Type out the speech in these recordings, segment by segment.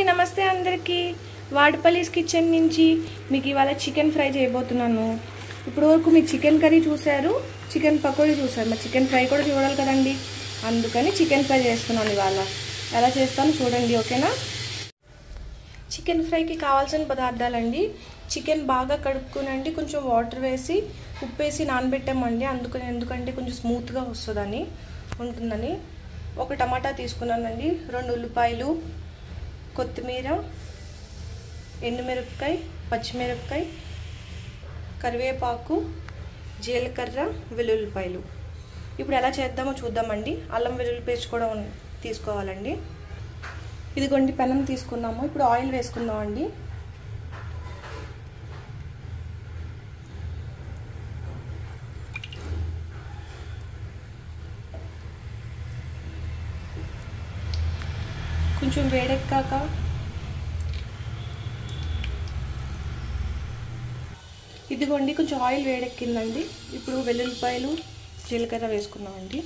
అండి, నమస్తే అందరికీ. వాడపల్లిస్ కిచెన్ నుంచి మీకు ఇవాళ చికెన్ ఫ్రై చేయబోతున్నాను. ఇప్పుడు వరకు మీకు చికెన్ కర్రీ చూశారు, చికెన్ పకోడీ చూశారు, మరి చికెన్ ఫ్రై కూడా చూడాలి కదండి. అందుకని చికెన్ ఫ్రై చేస్తున్నాను ఇవాళ. ఎలా చేస్తాను చూడండి, ఓకేనా? చికెన్ ఫ్రైకి కావాల్సిన పదార్థాలండి. చికెన్ బాగా కడుక్కునండి, కొంచెం వాటర్ వేసి ఉప్పేసి నానబెట్టామండి. ఎందుకంటే కొంచెం స్మూత్గా ఉంటుందని. ఒక టమాటా తీసుకున్నానండి, 2 ఉల్లిపాయలు, కొత్తిమీర, ఎండుమిరపకాయ, పచ్చిమిరపకాయ, కరివేపాకు, జీలకర్ర, వెల్లుల్లిపాయలు. ఇప్పుడు ఎలా చేద్దామో చూద్దామండి. అల్లం వెల్లుల్లి పేస్ట్ కూడా తీసుకోవాలండి. ఇదిగోండి పెనం తీసుకున్నాము. ఇప్పుడు ఆయిల్ వేసుకుందామండి. కొంచెం వేడెక్కాక ఇదిగోండి కొంచెం ఆయిల్ వేడెక్కిందండి. ఇప్పుడు వెల్లుల్లిపాయలు, జీలకర్ర వేసుకున్నామండి.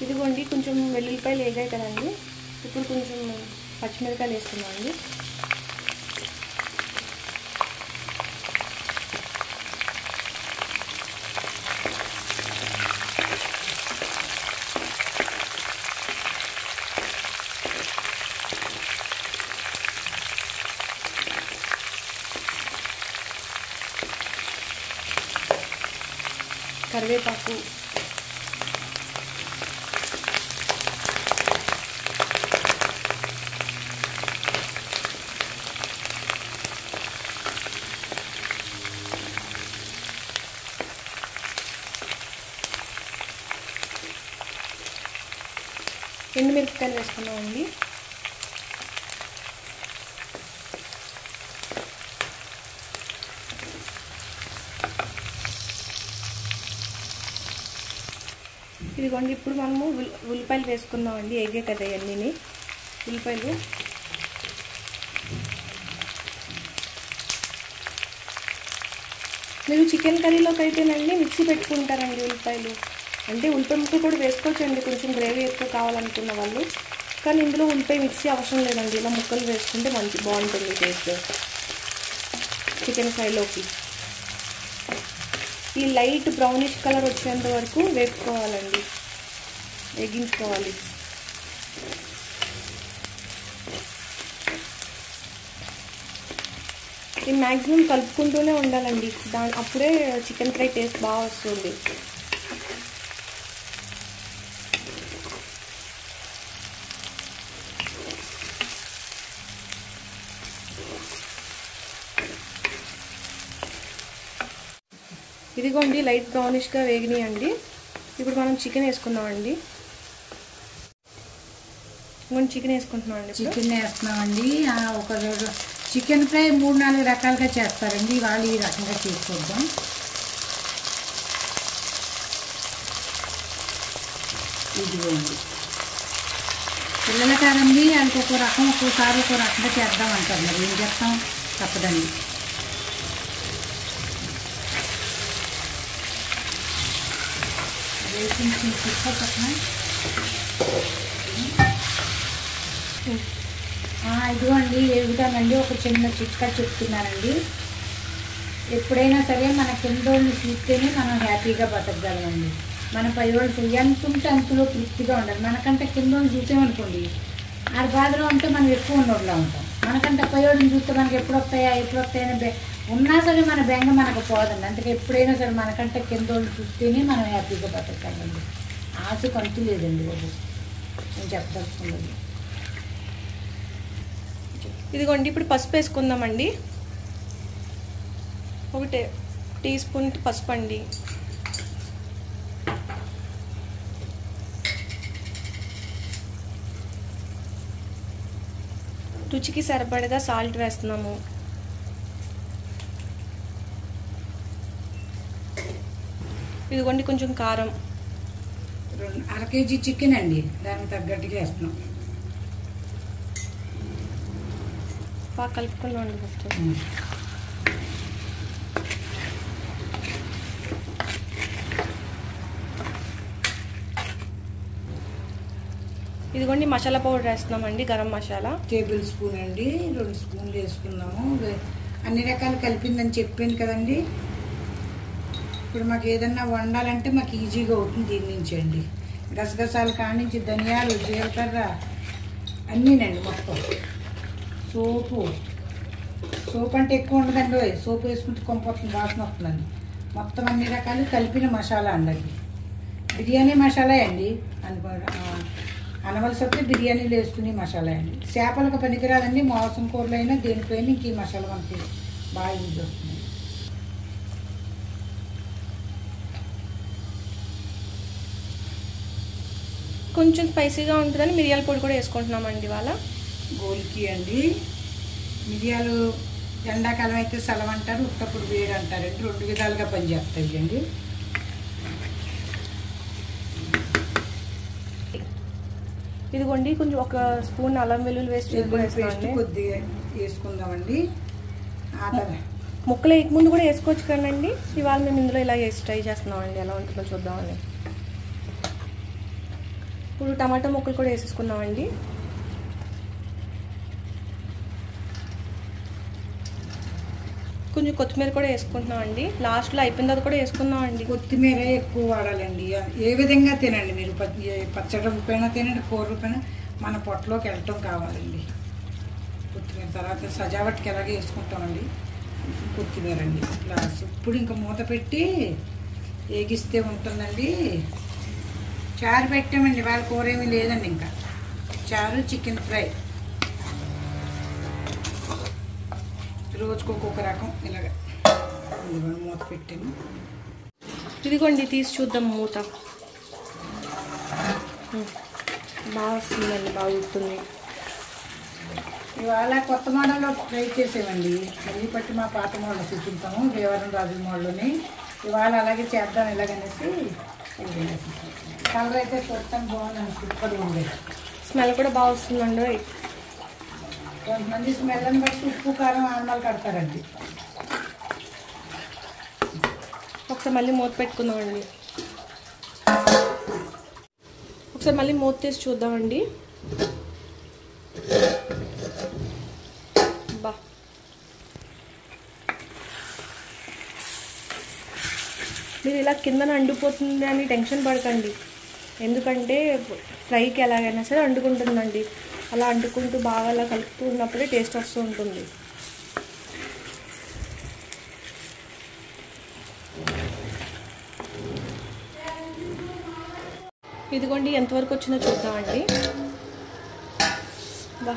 ఇదిగోండి కొంచెం వెల్లుల్లిపాయలు వేగాయి కదండి. ఇప్పుడు కొంచెం పచ్చిమిరపకాయలు వేస్తున్నామండి. కరివేపాకు, ఎండుమిరపకాయలు వేసుకున్నామండి. ఇదిగోండి ఇప్పుడు మనము ఉల్లిపాయలు వేసుకున్నామండి. ఎగే కదా అన్నీ ఉల్లిపాయలు. మీరు చికెన్ కర్రీలోకి అయితేనండి మిక్సీ పెట్టుకుంటారండి ఉల్లిపాయలు. అంటే ఉల్లిపాయ ముక్క కూడా వేసుకోవచ్చండి, కొంచెం గ్రేవీ ఎక్కువ కావాలనుకున్న వాళ్ళు. కానీ ఇందులో ఉల్లిపాయ మిక్సీ అవసరం లేదండి, ఇలా ముక్కలు వేసుకుంటే బాగుంటుంది టేస్ట్ చికెన్ ఫ్రైలోకి. ఈ లైట్ బ్రౌనిష్ కలర్ వచ్చేంత వరకు వేపుకోవాలండి, వేగించుకోవాలి. ఇది మ్యాక్సిమం కలుపుకుంటూనే ఉండాలండి, అప్పుడే చికెన్ ఫ్రై టేస్ట్ బాగా వస్తుంది. ఇదిగోండి లైట్ బ్రౌనిష్గా వేగినాయండి. ఇప్పుడు మనం చికెన్ వేసుకుందామండి. చికెన్ వేసుకుంటున్నామండి. చికెన్ వేస్తున్నామండి. ఒక చికెన్ ఫ్రై 3-4 రకాలుగా చేస్తారండి, వాళ్ళు ఈ రకంగా చేసుకుందాం. ఇదిగోండి పిల్లల కాదండి, వాళ్ళకి ఒక్కో రకం ఒక్కోసారి ఒక్కో రకంగా చేద్దాం అంటారు. మరి ఏం చేస్తాం, తప్పదండి. ఇదిగోండి వేగుతానండి. ఒక చిన్న చిట్కా చెప్తున్నానండి. ఎప్పుడైనా సరే మన కిందోళ్ళు చూస్తేనే మనం హ్యాపీగా బతకగలమండి. మన పైవాళ్ళు ఎంత ఉంటే అంతలో తృప్తిగా ఉండాలి. మనకంటే కిందోళ్ళు చూసామనుకోండి, ఆ బాధలో ఉంటే మనం ఎక్కువ ఉన్నోళ్ళ ఉంటాం. మనకంటే పైవాళ్ళని చూస్తే మనకి ఎప్పుడు వస్తాయని ఉన్నా సరే మన బెంగ మనకు పోదండి. అందుకే ఎప్పుడైనా సరే మనకంటే కిందోళ్ళు చూస్తేనే మనం హ్యాపీగా బతకగలండి. ఆశకు అంతు లేదండి బాబు, నేను చెప్పదలుచుకున్నది. ఇదిగోండి ఇప్పుడు పసుపు వేసుకుందామండి. 1 టీ స్పూన్ పసుపు అండి. రుచికి సరిపడగా సాల్ట్ వేస్తున్నాము. ఇదిగోండి కొంచెం కారం, అర కేజీ చికెన్ అండి, దానికి తగ్గట్టుగా వేస్తున్నాం. బాగా కలుపుకున్నాండి ఫస్ట్. ఇదిగోండి మసాలా పౌడర్ వేస్తున్నామండి, గరం మసాలా టేబుల్ స్పూన్ అండి, 2 స్పూన్లు వేసుకున్నాము. అన్ని రకాలు కలిపిందని చెప్పాను కదండి. ఇప్పుడు మాకు ఏదన్నా వండాలంటే మాకు ఈజీగా అవుతుంది దీని నుంచి అండి. గసగసాలు కానించి ధనియాలు, జీలకర్ర అన్నీనండి మొత్తం. సోపు అంటే ఎక్కువ ఉండదండి, సోపు వేసుకుంటే కొంపొస్తుంది, వాసన వస్తుందండి. మొత్తం అన్ని రకాలు కలిపిన మసాలా అండి అది. బిర్యానీ మసాలా అండి అనవలసి వస్తే బిర్యానీలో వేసుకునే మసాలా అండి. చేపలకు పనికిరాదండి, మాంసం కూరలు అయినా దేనిపైన ఇంక ఈ మసాలా మనకి బాగా యూజ్ వస్తుంది. కొంచెం స్పైసీగా ఉంటుందని మిరియాల పొడి కూడా వేసుకుంటున్నామండి ఇవాళ. గోల్కి అండి, మిరియాలు ఎండాకాలం అయితే సెలవు అంటారు, ఉత్తప్పుడు వేడి అంటారండి. 2 విధాలుగా పనిచేస్తాయి అండి. ఇదిగోండి కొంచెం 1 స్పూన్ అల్లం వెల్లుల్లి పేస్ట్ కొద్దిగా వేసుకుందామండి. ముక్కలు వేయకముందు కూడా వేసుకోవచ్చు కదండి. ఇవాళ మేము ఇందులో ఇలా వేసి ట్రై చేస్తున్నామండి, ఎలా ఉంటుందో చూద్దామని. ఇప్పుడు టమాటా ముక్కలు కూడా వేసేసుకున్నామండి. కొంచెం కొత్తిమీర కూడా వేసుకుంటున్నామండి, లాస్ట్లో అయిపోయిన తర్వాత కూడా వేసుకుందామండి. కొత్తిమీర ఎక్కువ వాడాలండి. ఏ విధంగా తినండి మీరు, పచ్చడి రూపైనా తినండి, కూర రూపైనా మన పొట్టలోకి వెళ్ళటం కావాలండి కొత్తిమీర. తర్వాత సజావట్కి ఎలాగే వేసుకుంటామండి కొత్తిమీర అండి. లాస్ట్ ఇప్పుడు ఇంకా మూత పెట్టి వేగిస్తే ఉంటుందండి. చారు పెట్టామండి, వాళ్ళ కూర ఏమీ లేదండి, ఇంకా చారు చికెన్ ఫ్రై. రోజుకు ఒక్కొక్క రకం ఇలాగ మూత పెట్టాను. ఇదిగోండి తీసి చూద్దాం మూత. బాగా వస్తుందండి, బాగా ఉడుతుంది. ఇవాళ కొత్త మోడల్లో ట్రై చేసామండి. మళ్ళీ పట్టి మా పాత మోడల్ చూపించాము, దేవరం రాజుల మోడల్ని. ఇవాళ అలాగే చేద్దాం ఇలాగనేసి. కలర్ అయితే చూడటానికి బాగుందండి, సూపర్గా ఉంది. స్మెల్ కూడా బాగా వస్తుందండి. కొంతమంది స్మెల్ని బట్టి ఉప్పు కారం ఆనమాలు కడతారండి. ఒకసారి మళ్ళీ మూత పెట్టుకుందామండి. ఒకసారి మళ్ళీ మూత తీసి చూద్దామండి. బా మీరు ఇలా కిందన అండిపోతుంది అని టెన్షన్ పడకండి, ఎందుకంటే ఫ్రైకి ఎలాగైనా సరే అంటుకుంటుందండి. అలా అంటుకుంటూ బాగా అలా కలుపుతూ ఉన్నప్పుడే టేస్ట్ వస్తూ ఉంటుంది. ఇదిగోండి ఎంతవరకు వచ్చిందో చూద్దామండి. బా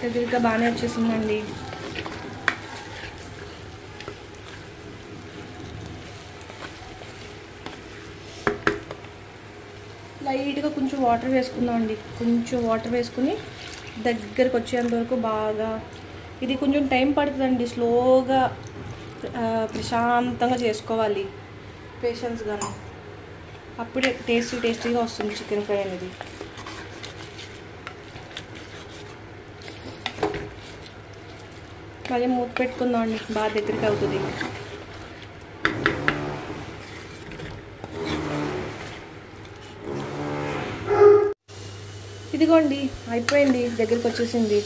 దగ్గరగా బాగానే వచ్చేసిందండి. లైట్గా కొంచెం వాటర్ వేసుకుందామండి. కొంచెం వాటర్ వేసుకుని దగ్గరకు వచ్చేంత వరకు బాగా, ఇది కొంచెం టైం పడుతుందండి, స్లోగా ప్రశాంతంగా చేసుకోవాలి, పేషెన్స్గాను. అప్పుడే టేస్టీగా వస్తుంది చికెన్ ఫ్రై అనేది. మళ్ళీ మూత పెట్టుకుందామండి, బాగా దగ్గరికి అవుతుంది. ఇదిగోండి అయిపోయింది, దగ్గరికి వచ్చేసింది.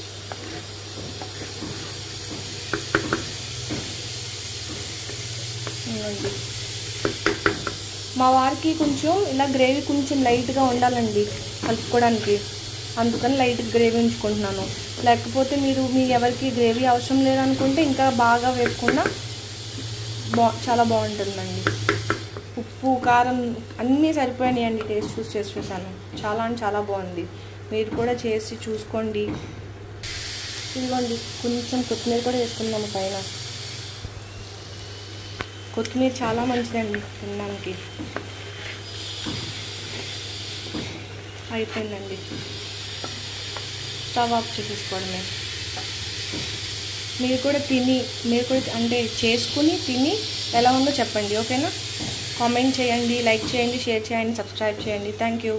మా వారికి కొంచెం ఇలా గ్రేవీ కొంచెం లైట్గా ఉండాలండి కలుపుకోవడానికి, అందుకని లైట్ గ్రేవీ ఉంచుకుంటున్నాను. లేకపోతే మీ ఎవరికి గ్రేవీ అవసరం లేదనుకుంటే ఇంకా బాగా వేపుకున్నా చాలా బాగుంటుందండి. ఉప్పు కారం అన్నీ సరిపోయినాయండి, టేస్ట్ చేసి చూసాను, చాలా అంటే చాలా బాగుంది. మీరు కూడా చేసి చూసుకోండి. ఇదిగోండి కొంచెం కొత్తిమీర కూడా వేసుకుందాము పైన. కొత్తిమీర చాలా మంచిదండి తినడానికి. అయిపోయిందండి, స్టవ్ ఆఫ్ చేసేసుకోవడమే. మీరు కూడా అంటే చేసుకుని తిని ఎలా ఉందో చెప్పండి, ఓకేనా? కామెంట్ చేయండి, లైక్ చేయండి, షేర్ చేయండి, సబ్స్క్రైబ్ చేయండి. Thank you.